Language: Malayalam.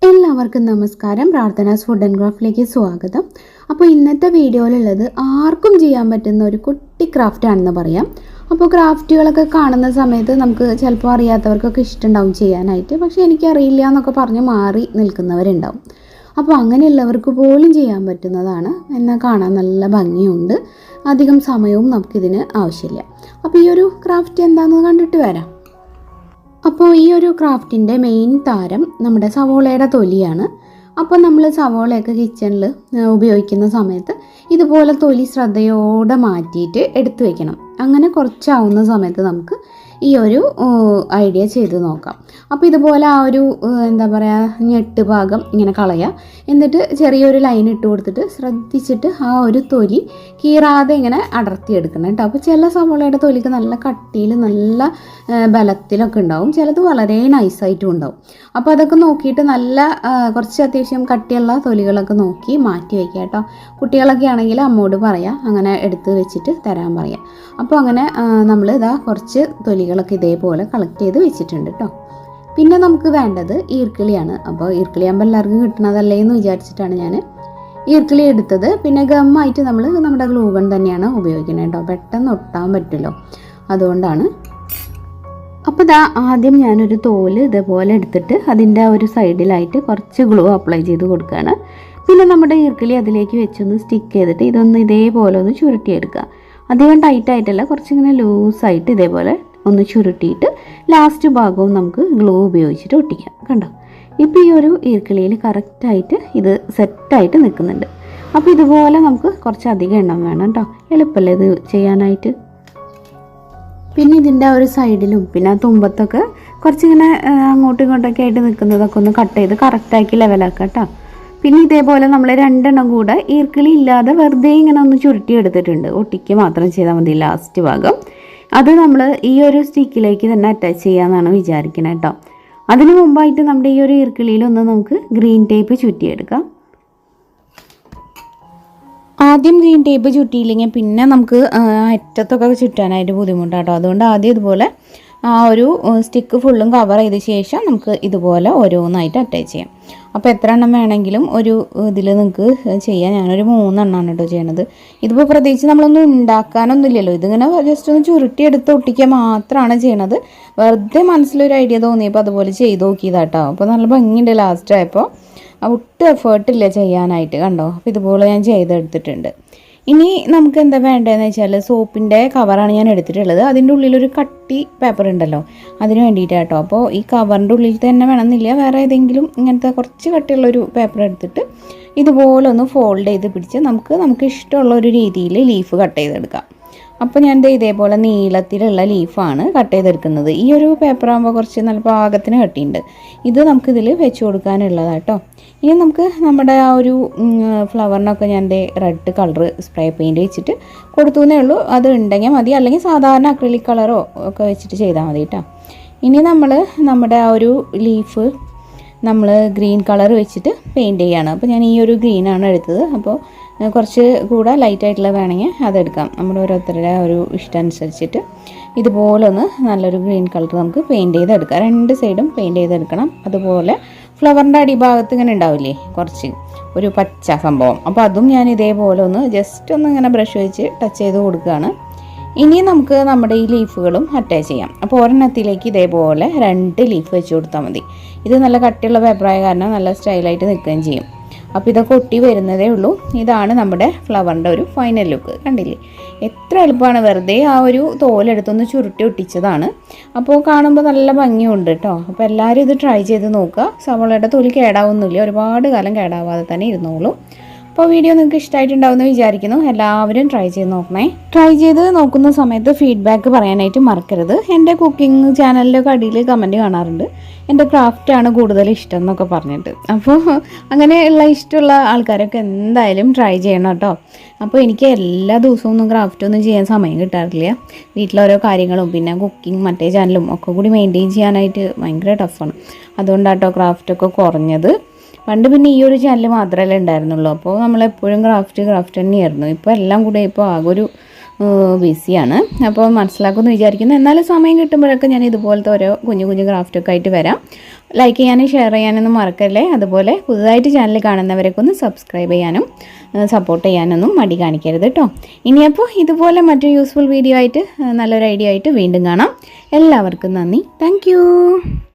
എല്ലാവർക്കും നമസ്കാരം. പ്രാർത്ഥനാസ് ഫുഡ് ആൻഡ് ക്രാഫ്റ്റിലേക്ക് സ്വാഗതം. അപ്പോൾ ഇന്നത്തെ വീഡിയോയിലുള്ളത് ആർക്കും ചെയ്യാൻ പറ്റുന്ന ഒരു കുട്ടി ക്രാഫ്റ്റ് ആണെന്ന് പറയാം. അപ്പോൾ ക്രാഫ്റ്റുകളൊക്കെ കാണുന്ന സമയത്ത് നമുക്ക് ചിലപ്പോൾ അറിയാത്തവർക്കൊക്കെ ഇഷ്ടമുണ്ടാവും ചെയ്യാനായിട്ട്. പക്ഷേ എനിക്കറിയില്ല എന്നൊക്കെ പറഞ്ഞ് മാറി നിൽക്കുന്നവരുണ്ടാവും. അപ്പോൾ അങ്ങനെയുള്ളവർക്ക് പോലും ചെയ്യാൻ പറ്റുന്നതാണ്. എന്നാൽ കാണാൻ നല്ല ഭംഗിയുണ്ട്. അധികം സമയവും നമുക്കിതിന് ആവശ്യമില്ല. അപ്പോൾ ഈ ഒരു ക്രാഫ്റ്റ് എന്താണെന്ന് കണ്ടിട്ട് വരാം. അപ്പോൾ ഈ ഒരു ക്രാഫ്റ്റിൻ്റെ മെയിൻ താരം നമ്മുടെ സവോളയുടെ തൊലിയാണ്. അപ്പോൾ നമ്മൾ സവോളയൊക്കെ കിച്ചണിൽ ഉപയോഗിക്കുന്ന സമയത്ത് ഇതുപോലെ തൊലി ശ്രദ്ധയോടെ മാറ്റിയിട്ട് എടുത്തു വയ്ക്കണം. അങ്ങനെ കുറച്ചാവുന്ന സമയത്ത് നമുക്ക് ഈ ഒരു ഐഡിയ ചെയ്ത് നോക്കാം. അപ്പോൾ ഇതുപോലെ ആ ഒരു എന്താ പറയുക ഞെട്ട് ഭാഗം ഇങ്ങനെ കളയുക. എന്നിട്ട് ചെറിയൊരു ലൈൻ ഇട്ട് കൊടുത്തിട്ട് ശ്രദ്ധിച്ചിട്ട് ആ ഒരു തൊലി കീറാതെ ഇങ്ങനെ അടർത്തിയെടുക്കണം കേട്ടോ. അപ്പോൾ ചില സവോളയുടെ തൊലിക്ക് നല്ല കട്ടിയിൽ നല്ല ബലത്തിലൊക്കെ ഉണ്ടാവും, ചിലത് വളരെ നൈസായിട്ടും ഉണ്ടാവും. അപ്പോൾ അതൊക്കെ നോക്കിയിട്ട് നല്ല കുറച്ച് അത്യാവശ്യം കട്ടിയുള്ള തൊലികളൊക്കെ നോക്കി മാറ്റി വയ്ക്കുക കേട്ടോ. കുട്ടികളൊക്കെ ആണെങ്കിൽ അമ്മോട് പറയാം അങ്ങനെ എടുത്ത് വെച്ചിട്ട് തരാൻ പറയാം. അപ്പോൾ അങ്ങനെ നമ്മൾ ഇതാ കുറച്ച് തൊലികളൊക്കെ ഇതേപോലെ കളക്ട് ചെയ്ത് വെച്ചിട്ടുണ്ട് കേട്ടോ. പിന്നെ നമുക്ക് വേണ്ടത് ഈർക്കിളിയാണ്. അപ്പോൾ ഈർക്കിളിയാകുമ്പോൾ എല്ലാവർക്കും കിട്ടണതല്ലേ എന്ന് വിചാരിച്ചിട്ടാണ് ഞാൻ ഈർക്കിളി എടുത്തത്. പിന്നെ ഗമ്മായിട്ട് നമ്മൾ നമ്മുടെ ഗ്ലൂ ഗൺ തന്നെയാണ് ഉപയോഗിക്കുന്നത് കേട്ടോ. പെട്ടെന്ന് ഒട്ടാൻ പറ്റുമല്ലോ, അതുകൊണ്ടാണ്. അപ്പോൾ ഇതാ ആദ്യം ഞാനൊരു തോല് ഇതേപോലെ എടുത്തിട്ട് അതിൻ്റെ ഒരു സൈഡിലായിട്ട് കുറച്ച് ഗ്ലൂ അപ്ലൈ ചെയ്ത് കൊടുക്കുകയാണ്. പിന്നെ നമ്മുടെ ഈർക്കിളി അതിലേക്ക് വെച്ചൊന്ന് സ്റ്റിക്ക് ചെയ്തിട്ട് ഇതൊന്ന് ഇതേപോലെ ഒന്ന് ചുരുട്ടിയെടുക്കുക. അധികം ടൈറ്റായിട്ടല്ല, കുറച്ചിങ്ങനെ ലൂസായിട്ട് ഇതേപോലെ ഒന്ന് ചുരുട്ടിയിട്ട് ലാസ്റ്റ് ഭാഗവും നമുക്ക് ഗ്ലൂ ഉപയോഗിച്ചിട്ട് ഒട്ടിക്കാം. കണ്ടോ, ഇപ്പോൾ ഈ ഒരു ഈർക്കിളിയിൽ കറക്റ്റായിട്ട് ഇത് സെറ്റായിട്ട് നിൽക്കുന്നുണ്ട്. അപ്പോൾ ഇതുപോലെ നമുക്ക് കുറച്ചധികം എണ്ണം വേണം കേട്ടോ. എളുപ്പമല്ലേ ഇത് ചെയ്യാനായിട്ട്. പിന്നെ ഇതിൻ്റെ ഒരു സൈഡിലും പിന്നെ ആ തുമ്പത്തൊക്കെ കുറച്ചിങ്ങനെ അങ്ങോട്ടും ഇങ്ങോട്ടൊക്കെ ആയിട്ട് നിൽക്കുന്നതൊക്കെ ഒന്ന് കട്ട് ചെയ്ത് കറക്റ്റാക്കി ലെവലാക്കാം കേട്ടോ. പിന്നെ ഇതേപോലെ നമ്മൾ രണ്ടെണ്ണം കൂടെ ഈർക്കിളി ഇല്ലാതെ വെറുതെ ഇങ്ങനെ ഒന്ന് ചുരുട്ടി എടുത്തിട്ടുണ്ട്. ഒട്ടിക്ക് മാത്രം ചെയ്താൽ മതി ലാസ്റ്റ് ഭാഗം. അത് നമ്മൾ ഈ ഒരു സ്റ്റിക്കിലേക്ക് തന്നെ അറ്റാച്ച് ചെയ്യാമെന്നാണ് വിചാരിക്കുന്നത് കേട്ടോ. അതിന് മുമ്പായിട്ട് നമ്മുടെ ഈ ഒരു ഈർക്കിളിയിലൊന്ന് നമുക്ക് ഗ്രീൻ ടേപ്പ് ചുറ്റിയെടുക്കാം. ആദ്യം ഗ്രീൻ ടേപ്പ് ചുറ്റിയില്ലെങ്കിൽ പിന്നെ നമുക്ക് അറ്റത്തൊക്കെ ചുറ്റാനായിട്ട് ബുദ്ധിമുട്ടാട്ടോ. അതുകൊണ്ട് ആദ്യം ഇതുപോലെ ആ ഒരു സ്റ്റിക്ക് ഫുള്ളും കവർ ചെയ്ത ശേഷം നമുക്ക് ഇതുപോലെ ഓരോന്നായിട്ട് അറ്റാച്ച് ചെയ്യാം. അപ്പോൾ എത്ര എണ്ണം വേണമെങ്കിലും ഒരു ഇതിൽ നിങ്ങൾക്ക് ചെയ്യാം. ഞാനൊരു 3 എണ്ണമാണ് കേട്ടോ ചെയ്യണത്. ഇതിപ്പോൾ പ്രത്യേകിച്ച് നമ്മളൊന്നും ഉണ്ടാക്കാനൊന്നും ഇല്ലല്ലോ, ഇതിങ്ങനെ ജസ്റ്റ് ഒന്ന് ചുരുട്ടിയെടുത്ത് ഒട്ടിക്കുക മാത്രമാണ് ചെയ്യണത്. വെറുതെ മനസ്സിലൊരു ഐഡിയ തോന്നിയപ്പോൾ അതുപോലെ ചെയ്ത് നോക്കിയതാട്ടോ. അപ്പോൾ നല്ല ഭംഗിയുണ്ട് ലാസ്റ്റ് ആയപ്പോൾ. ഒട്ടും എഫേർട്ടില്ല ചെയ്യാനായിട്ട്, കണ്ടോ. അപ്പോൾ ഇതുപോലെ ഞാൻ ചെയ്തെടുത്തിട്ടുണ്ട്. ഇനി നമുക്ക് എന്താ വേണ്ടതെന്ന് വെച്ചാൽ സോപ്പിൻ്റെ കവറാണ് ഞാൻ എടുത്തിട്ടുള്ളത്. അതിൻ്റെ ഉള്ളിലൊരു കട്ടി പേപ്പർ ഉണ്ടല്ലോ, അതിന് വേണ്ടിയിട്ടാണ് കേട്ടോ. അപ്പോൾ ഈ കവറിൻ്റെ ഉള്ളിൽ തന്നെ വേണമെന്നില്ല, വേറെ ഏതെങ്കിലും ഇങ്ങനത്തെ കുറച്ച് കട്ടിയുള്ളൊരു പേപ്പർ എടുത്തിട്ട് ഇതുപോലെ ഒന്ന് ഫോൾഡ് ചെയ്ത് പിടിച്ച് നമുക്ക് ഇഷ്ടമുള്ള ഒരു രീതിയിൽ ലീഫ് കട്ട് ചെയ്തെടുക്കാം. അപ്പോൾ ഞാൻ ഇതേപോലെ നീളത്തിലുള്ള ലീഫാണ് കട്ട് ചെയ്തെടുക്കുന്നത്. ഈ ഒരു പേപ്പർ ആകുമ്പോൾ കുറച്ച് നല്ല പാകത്തിന് കട്ടിയുണ്ട്. ഇത് നമുക്കിതിൽ വെച്ച് കൊടുക്കാനുള്ളതാണ് കേട്ടോ. ഇനി നമുക്ക് നമ്മുടെ ആ ഒരു ഫ്ലവറിനൊക്കെ ഞാൻ റെഡ് കളർ സ്പ്രേ പെയിൻറ്റ് വെച്ചിട്ട് കൊടുത്തുന്നേ ഉള്ളൂ. അത് ഉണ്ടെങ്കിൽ മതി, അല്ലെങ്കിൽ സാധാരണ അക്രിലിക് കളറോ ഒക്കെ വെച്ചിട്ട് ചെയ്താൽ മതി കേട്ടോ. ഇനി നമ്മുടെ ആ ഒരു ലീഫ് നമ്മൾ ഗ്രീൻ കളർ വെച്ചിട്ട് പെയിൻറ്റ് ചെയ്യുകയാണ്. അപ്പോൾ ഞാൻ ഈ ഒരു ഗ്രീനാണ് എടുത്തത്. അപ്പോൾ കുറച്ച് കൂടെ ലൈറ്റായിട്ടുള്ള വേണമെങ്കിൽ അതെടുക്കാം. നമ്മുടെ ഓരോരുത്തരുടെ ഒരു ഇഷ്ടം അനുസരിച്ചിട്ട് ഇതുപോലെ ഒന്ന് നല്ലൊരു ഗ്രീൻ കളർ നമുക്ക് പെയിൻറ്റ് ചെയ്തെടുക്കാം. 2 സൈഡും പെയിൻറ്റ് ചെയ്തെടുക്കണം. അതുപോലെ ഫ്ലവറിൻ്റെ അടിഭാഗത്ത് ഇങ്ങനെ ഉണ്ടാവില്ലേ കുറച്ച് ഒരു പച്ച സംഭവം, അപ്പോൾ അതും ഞാൻ ഇതേപോലെ ഒന്ന് ജസ്റ്റ് ഒന്ന് ഇങ്ങനെ ബ്രഷ് വെച്ച് ടച്ച് ചെയ്ത് കൊടുക്കുകയാണ്. ഇനി നമുക്ക് നമ്മുടെ ഈ ലീഫുകളും അറ്റാച്ച് ചെയ്യാം. അപ്പോൾ ഒരെണ്ണത്തിലേക്ക് ഇതേപോലെ 2 ലീഫ് വെച്ച് കൊടുത്താൽ മതി. ഇത് നല്ല കട്ടിയുള്ള പേപ്പറായ കാരണം നല്ല സ്റ്റൈലായിട്ട് നിൽക്കുകയും ചെയ്യും. അപ്പോൾ ഇതൊക്കെ ഒട്ടി വരുന്നതേ ഉള്ളൂ. ഇതാണ് നമ്മുടെ ഫ്ലവറിൻ്റെ ഒരു ഫൈനൽ ലുക്ക്. കണ്ടില്ലേ, എത്ര എളുപ്പമാണ്. വെറുതെ ആ ഒരു തോലെടുത്തൊന്ന് ചുരുട്ടി ഒട്ടിച്ചതാണ്. അപ്പോൾ കാണുമ്പോൾ നല്ല ഭംഗിയുണ്ട് കേട്ടോ. അപ്പോൾ എല്ലാവരും ഇത് ട്രൈ ചെയ്ത് നോക്കുക. സവോളയുടെ തൊലി കേടാവുന്നില്ല, ഒരുപാട് കാലം കേടാവാതെ തന്നെ ഇരുന്നോളൂ. അപ്പോൾ വീഡിയോ നിങ്ങൾക്ക് ഇഷ്ടമായിട്ടുണ്ടാവുമെന്ന് വിചാരിക്കുന്നു. എല്ലാവരും ട്രൈ ചെയ്ത് നോക്കണേ. ട്രൈ ചെയ്ത് നോക്കുന്ന സമയത്ത് ഫീഡ്ബാക്ക് പറയാനായിട്ട് മറക്കരുത്. എൻ്റെ കുക്കിംഗ് ചാനലിൻ്റെ അടിയിൽ കമൻറ്റ് കാണാറുണ്ട്, എൻ്റെ ക്രാഫ്റ്റാണ് കൂടുതൽ ഇഷ്ടം എന്നൊക്കെ പറഞ്ഞിട്ട്. അപ്പോൾ അങ്ങനെയുള്ള ഇഷ്ടമുള്ള ആൾക്കാരൊക്കെ എന്തായാലും ട്രൈ ചെയ്യണം കേട്ടോ. അപ്പോൾ എനിക്ക് എല്ലാ ദിവസവും ഒന്നും ക്രാഫ്റ്റൊന്നും ചെയ്യാൻ സമയം കിട്ടാറില്ല. വീട്ടിലോരോ കാര്യങ്ങളും പിന്നെ കുക്കിംഗ് മറ്റേ ചാനലും ഒക്കെ കൂടി മെയിൻറ്റെയിൻ ചെയ്യാനായിട്ട് ഭയങ്കര ടഫാണ്. അതുകൊണ്ടാട്ടോ ക്രാഫ്റ്റൊക്കെ കുറഞ്ഞത്. പണ്ട് പിന്നെ ഈ ഒരു ചാനൽ മാത്രമല്ലേ ഉണ്ടായിരുന്നുള്ളൂ. അപ്പോൾ നമ്മളെപ്പോഴും ക്രാഫ്റ്റ് തന്നെയായിരുന്നു. ഇപ്പോൾ എല്ലാം കൂടെ ഇപ്പോൾ ആകെ ഒരു ബിസിയാണ്. അപ്പോൾ മനസ്സിലാക്കുമെന്ന് വിചാരിക്കുന്നു. എന്നാലും സമയം കിട്ടുമ്പോഴൊക്കെ ഞാൻ ഇതുപോലത്തെ ഓരോ കുഞ്ഞു കുഞ്ഞു ക്രാഫ്റ്റൊക്കെ ആയിട്ട് വരാം. ലൈക്ക് ചെയ്യാനും ഷെയർ ചെയ്യാനൊന്നും മറക്കല്ലേ. അതുപോലെ പുതുതായിട്ട് ചാനൽ കാണുന്നവരൊക്കെ ഒന്ന് സബ്സ്ക്രൈബ് ചെയ്യാനും സപ്പോർട്ട് ചെയ്യാനൊന്നും മടി കാണിക്കരുത് കേട്ടോ. ഇനിയപ്പോൾ ഇതുപോലെ മറ്റൊരു യൂസ്ഫുൾ വീഡിയോ ആയിട്ട് നല്ലൊരു ഐഡിയ ആയിട്ട് വീണ്ടും കാണാം. എല്ലാവർക്കും നന്ദി. താങ്ക്